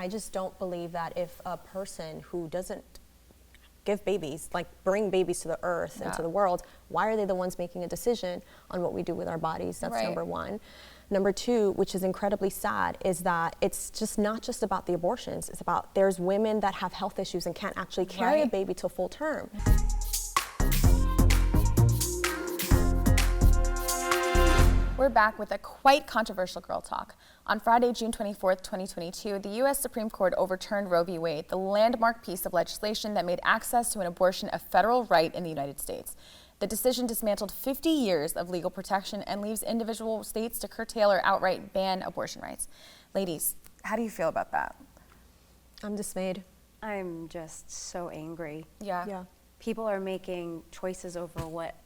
I just don't believe that if a person who doesn't give babies, like bring babies to the earth and to the world, why are they the ones making a decision on what we do with our bodies? That's number one. Number two, which is incredibly sad, is that it's just not just about the abortions. It's about there's women that have health issues and can't actually carry a baby till full term. We're back with a quite controversial girl talk. On Friday, June 24th, 2022, the U.S. Supreme Court overturned Roe v. Wade, the landmark piece of legislation that made access to an abortion a federal right in the United States. The decision dismantled 50 years of legal protection and leaves individual states to curtail or outright ban abortion rights. Ladies, how do you feel about that? I'm dismayed. I'm just so angry. Yeah. People are making choices over what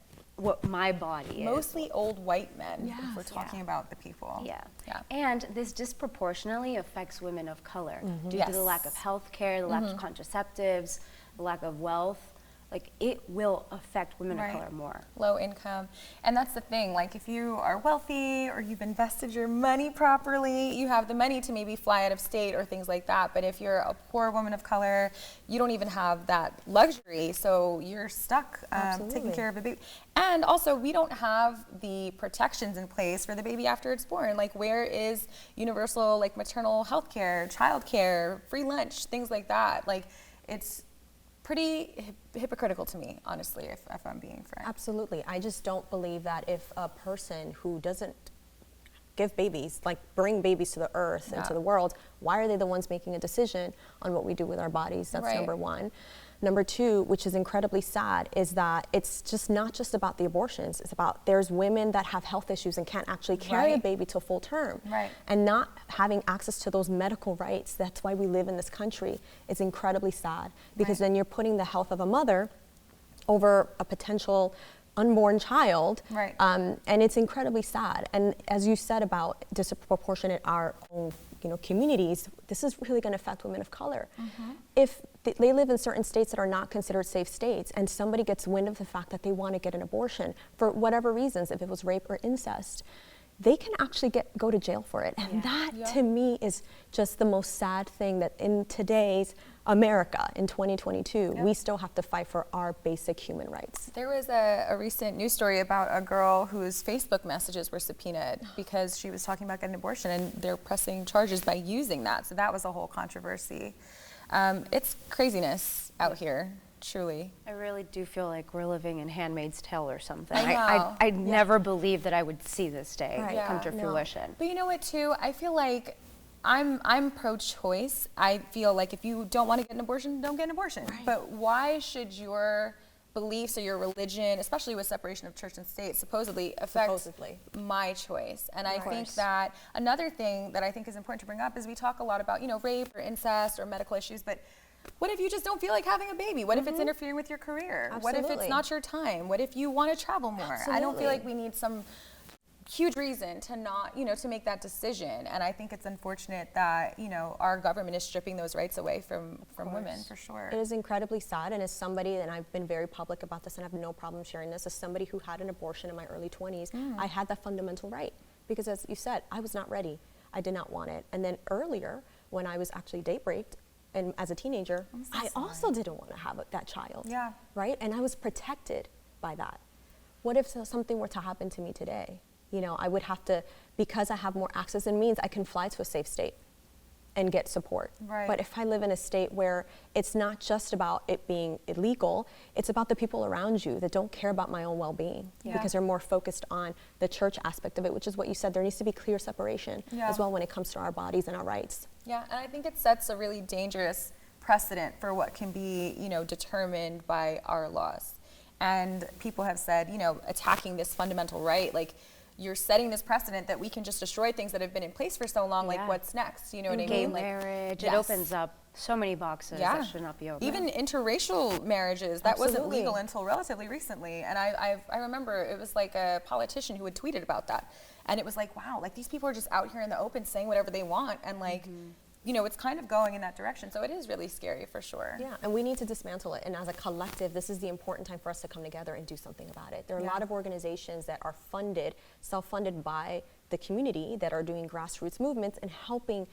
my body is. Mostly old white men, if we're talking about the people. Yeah. And this disproportionately affects women of color due to the lack of health care, the lack of contraceptives, the lack of wealth. Like, it will affect women of color more. Low income. And that's the thing, like, if you are wealthy or you've invested your money properly, you have the money to maybe fly out of state or things like that. But if you're a poor woman of color, you don't even have that luxury. So you're stuck taking care of a baby. And also, we don't have the protections in place for the baby after it's born. Like, where is universal, like, maternal health care, child care, free lunch, things like that? Like, it's pretty hypocritical to me, honestly, if I'm being frank. Absolutely. I just don't believe that if a person who doesn't give babies, like bring babies to the earth and to the world, why are they the ones making a decision on what we do with our bodies? That's number one. Number two, which is incredibly sad, is that it's just not just about the abortions. It's about there's women that have health issues and can't actually carry a baby till full term. And not having access to those medical rights, that's why we live in this country, is incredibly sad. Because then you're putting the health of a mother over a potential unborn child, and it's incredibly sad. And as you said about disproportionate our own communities, this is really going to affect women of color. If they live in certain states that are not considered safe states, and somebody gets wind of the fact that they want to get an abortion for whatever reasons, if it was rape or incest, they can actually go to jail for it. And that to me is just the most sad thing, that in today's America in 2022, we still have to fight for our basic human rights. There was a recent news story about a girl whose Facebook messages were subpoenaed because she was talking about getting an abortion, and they're pressing charges by using that. So that was a whole controversy. It's craziness out here, truly. I really do feel like we're living in Handmaid's Tale or something. I know. I never believed that I would see this day come to fruition. But you know what, too? I feel like I'm pro-choice. I feel like if you don't want to get an abortion, don't get an abortion. But why should your beliefs or your religion, especially with separation of church and state, supposedly affect my choice? And I think that another thing that I think is important to bring up is we talk a lot about, rape or incest or medical issues, but what if you just don't feel like having a baby? What if it's interfering with your career? What if it's not your time? What if you want to travel more? I don't feel like we need some huge reason to not, to make that decision. And I think it's unfortunate that, our government is stripping those rights away from women, for sure. It is incredibly sad, and as somebody, and I've been very public about this and I have no problem sharing this, as somebody who had an abortion in my early 20s, I had that fundamental right. Because as you said, I was not ready. I did not want it. And then earlier, when I was actually date raped, and as a teenager, I also didn't want to have that child. Right? And I was protected by that. What if something were to happen to me today? I would have to, because I have more access and means, I can fly to a safe state and get support. But if I live in a state where it's not just about it being illegal, it's about the people around you that don't care about my own well-being because they're more focused on the church aspect of it, which is what you said. There needs to be clear separation as well when it comes to our bodies and our rights. Yeah, and I think it sets a really dangerous precedent for what can be, determined by our laws. And people have said, attacking this fundamental right, like, you're setting this precedent that we can just destroy things that have been in place for so long. Like, what's next? You know what I mean? Gay marriage, it opens up so many boxes that should not be open. Even interracial marriages, that wasn't legal until relatively recently. And I remember it was like a politician who had tweeted about that. And it was like, wow, like these people are just out here in the open saying whatever they want. And like, it's kind of going in that direction. So it is really scary for sure. Yeah, and we need to dismantle it. And as a collective, this is the important time for us to come together and do something about it. There are a lot of organizations that are funded, self-funded by the community, that are doing grassroots movements and helping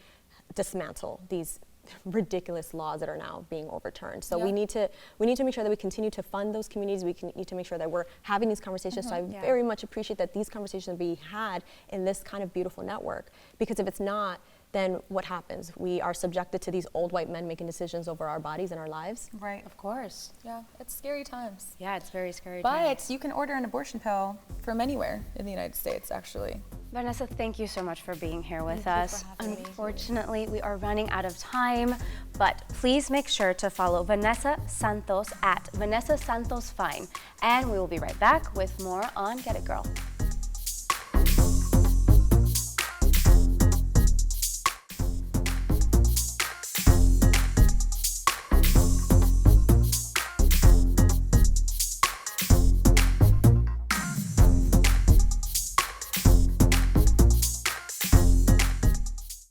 dismantle these ridiculous laws that are now being overturned. So we need to make sure that we continue to fund those communities. We need to make sure that we're having these conversations. So I very much appreciate that these conversations be had in this kind of beautiful network, because if it's not, then what happens? We are subjected to these old white men making decisions over our bodies and our lives. Right. Of course. Yeah, it's scary times. Yeah, it's very scary But times. you can order an abortion pill from anywhere in the United States, actually. Vanessa, thank you so much for being here with us. Unfortunately, we are running out of time, but please make sure to follow Vanessa Santos at Vanessa Santos Fine. And we will be right back with more on Get It Girl.